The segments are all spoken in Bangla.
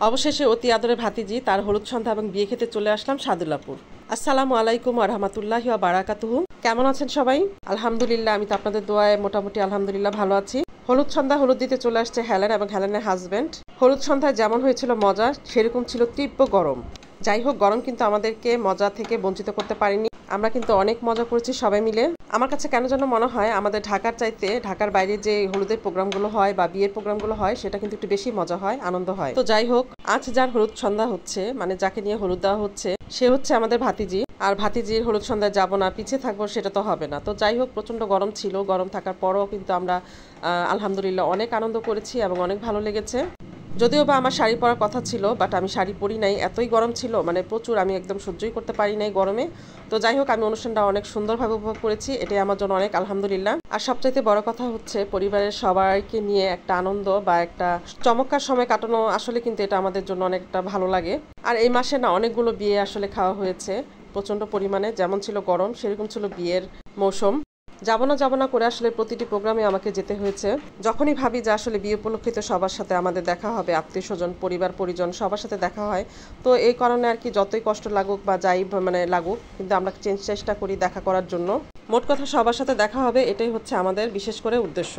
অবশেষে অতি আদরের ভাতিজি তার হলুদ সন্ধ্যা এবং বিয়ে খেতে চলে আসলাম সাদুল্লাপুর। আসসালামু আলাইকুম ওয়া রাহমাতুল্লাহি ওয়া বারাকাতুহু। কেমন আছেন সবাই? আলহামদুলিল্লাহ, আমি তো আপনাদের দোয়ায় মোটামুটি আলহামদুলিল্লাহ ভালো আছি। হলুদ সন্ধ্যা হলুদ দিতে চলে আসছে হেলেন এবং হেলেনের হাজব্যান্ড। হলুদ সন্ধ্যায় যেমন হয়েছিল মজা, সেরকম ছিল তীব্র গরম। যাই হোক, গরম কিন্তু আমাদেরকে মজা থেকে বঞ্চিত করতে পারেনি। আমরা কিন্তু অনেক মজা করেছি সবাই মিলে। আমার কাছে কেন যেন মনে হয় আমাদের ঢাকার চাইতে ঢাকার বাইরে যে হলুদের প্রোগ্রামগুলো হয় বা বিয়ের প্রোগ্রামগুলো হয় সেটা কিন্তু একটু বেশি মজা হয়, আনন্দ হয়। তো যাই হোক, আজ যার হলুদ সন্ধ্যা হচ্ছে, মানে যাকে নিয়ে হলুদ দেওয়া হচ্ছে, সে হচ্ছে আমাদের ভাতিজি। আর ভাতিজির হলুদ সন্ধ্যায় যাবো না, পিছিয়ে থাকবো, সেটা তো হবে না। তো যাই হোক, প্রচণ্ড গরম ছিল। গরম থাকার পরও কিন্তু আমরা আলহামদুলিল্লাহ অনেক আনন্দ করেছি এবং অনেক ভালো লেগেছে। যদিও বা আমার শাড়ি পরার কথা ছিল, বাট আমি শাড়ি পরি নাই, এতই গরম ছিল, মানে প্রচুর, আমি একদম সহ্যই করতে পারি নাই গরমে। তো যাই হোক, আমি অনুষ্ঠানটা অনেক সুন্দরভাবে উপভোগ করেছি, এটাই আমার জন্য অনেক আলহামদুলিল্লাহ। আর সবচাইতে বড় কথা হচ্ছে পরিবারের সবাইকে নিয়ে একটা আনন্দ বা একটা চমৎকার সময় কাটানো, আসলে কিন্তু এটা আমাদের জন্য অনেকটা ভালো লাগে। আর এই মাসে না অনেকগুলো বিয়ে আসলে খাওয়া হয়েছে প্রচণ্ড পরিমাণে। যেমন ছিল গরম, সেরকম ছিল বিয়ের মৌসুম। যাব না করে আসলে প্রতিটি প্রোগ্রামে আমাকে যেতে হয়েছে। যখনই ভাবি যে আসলে বিয়ে উপলক্ষিত সবার সাথে আমাদের দেখা হবে, আত্মীয় স্বজন, পরিবার পরিজন সবার সাথে দেখা হয়, তো এই কারণে আর কি যতই কষ্ট লাগুক বা যাই মানে লাগুক, কিন্তু আমরা চেষ্টা করি দেখা করার জন্য। মোট কথা, সবার সাথে দেখা হবে, এটাই হচ্ছে আমাদের বিশেষ করে উদ্দেশ্য।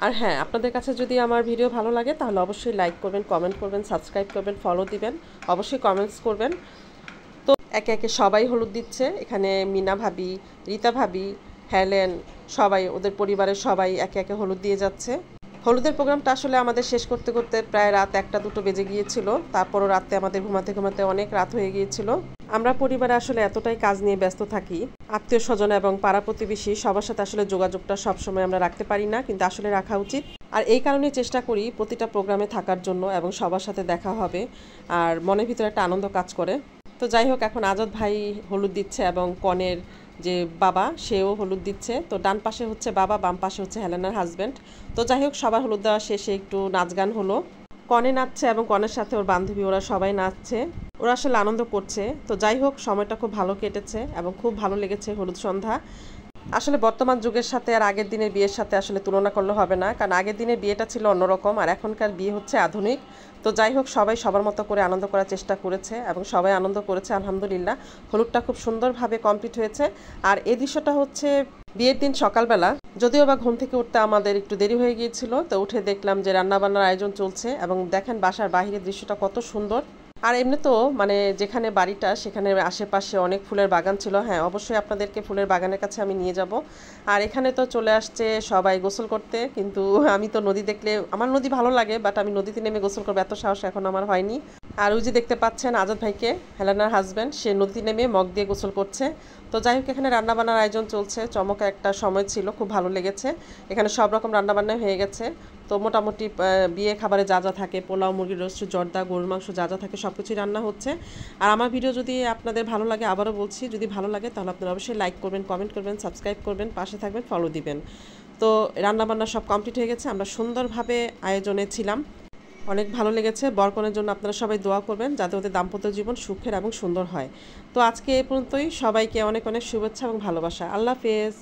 আর হ্যাঁ, আপনাদের কাছে যদি আমার ভিডিও ভালো লাগে তাহলে অবশ্যই লাইক করবেন, কমেন্ট করবেন, সাবস্ক্রাইব করবেন, ফলো দিবেন, অবশ্যই কমেন্টস করবেন। তো একে একে সবাই হলুদ দিচ্ছে। এখানে মিনা ভাবি, রীতা ভাবি, হেলেন, সবাই, ওদের পরিবারের সবাই একে একে হলুদ দিয়ে যাচ্ছে। হলুদের প্রোগ্রামটা আসলে আমাদের শেষ করতে করতে প্রায় রাত 1টা-2টো বেজে গিয়েছিল। তারপরও রাতে আমাদের ঘুমাতে ঘুমাতে অনেক রাত হয়ে গিয়েছিল। আমরা পরিবারে আসলে এতটাই কাজ নিয়ে ব্যস্ত থাকি, আত্মীয় স্বজন এবং পাড়া প্রতিবেশী সবার সাথে আসলে যোগাযোগটা সবসময় আমরা রাখতে পারি না, কিন্তু আসলে রাখা উচিত। আর এই কারণেই চেষ্টা করি প্রতিটা প্রোগ্রামে থাকার জন্য এবং সবার সাথে দেখা হবে, আর মনের ভিতরে একটা আনন্দ কাজ করে। তো যাই হোক, এখন আজাদ ভাই হলুদ দিচ্ছে এবং কনের যে বাবা, সেও হলুদ দিচ্ছে। তো ডান পাশে হচ্ছে বাবা, বাম পাশে হচ্ছে হেলেনার হাজব্যান্ড। তো যাই হোক, সবার হলুদ দেওয়া শেষে একটু নাচ গান হলো। কনে নাচছে এবং কনের সাথে ওর বান্ধবী, ওরা সবাই নাচছে, ওরা আসলে আনন্দ করছে। তো যাই হোক, সময়টা খুব ভালো কেটেছে এবং খুব ভালো লেগেছে হলুদ সন্ধ্যা। আসলে বর্তমান যুগের সাথে আর আগের দিনের বিয়ের সাথে আসলে তুলনা করলে হবে না, কারণ আগের দিনের বিয়েটা ছিল অন্যরকম আর এখনকার বিয়ে হচ্ছে আধুনিক। তো যাই হোক, সবাই সবার মতো করে আনন্দ করার চেষ্টা করেছে এবং সবাই আনন্দ করেছে আলহামদুলিল্লাহ। হলুদটা খুব সুন্দরভাবে কমপ্লিট হয়েছে। আর এই দৃশ্যটা হচ্ছে বিয়ের দিন সকালবেলা। যদিও বা ঘুম থেকে উঠতে আমাদের একটু দেরি হয়ে গিয়েছিল, তো উঠে দেখলাম যে রান্নাবান্নার আয়োজন চলছে এবং দেখেন বাসার বাহিরের দৃশ্যটা কত সুন্দর। আর এমনি তো মানে যেখানে বাড়িটা সেখানে আশেপাশে অনেক ফুলের বাগান ছিল। হ্যাঁ, অবশ্যই আপনাদেরকে ফুলের বাগানের কাছে আমি নিয়ে যাব। আর এখানে তো চলে আসছে সবাই গোসল করতে, কিন্তু আমি তো নদী দেখলে, আমার নদী ভালো লাগে, বাট আমি নদীতে নেমে গোসল করবো এত সাহস এখন আমার হয়নি। আর ওই যে দেখতে পাচ্ছেন আজাদ ভাইকে, হেলেনার হাজব্যান্ড, সে নদী নেমে মগ দিয়ে গোসল করছে। তো যাই হোক, এখানে রান্নাবান্নার আয়োজন চলছে, চমৎকার একটা সময় ছিল, খুব ভালো লেগেছে। এখানে সব রকম রান্নাবান্না হয়ে গেছে। তো মোটামুটি বিয়ে খাবারে যা যা থাকে, পোলাও, মুরগির রোস্ট, জর্দা, গরুর মাংস, যা যা থাকে সব কিছুই রান্না হচ্ছে। আর আমার ভিডিও যদি আপনাদের ভালো লাগে, আবারও বলছি, যদি ভালো লাগে তাহলে আপনারা অবশ্যই লাইক করবেন, কমেন্ট করবেন, সাবস্ক্রাইব করবেন, পাশে থাকবেন, ফলো দিবেন। তো রান্নাবান্না সব কমপ্লিট হয়ে গেছে, আমরা সুন্দরভাবে আয়োজনে ছিলাম, অনেক ভালো লেগেছে। বরকনের জন্য আপনারা সবাই দোয়া করবেন যাতে ওদের দাম্পত্য জীবন সুখের এবং সুন্দর হয়। তো আজকে এ পর্যন্তই। সবাইকে অনেক অনেক শুভেচ্ছা এবং ভালোবাসা। আল্লাহ হাফেজ।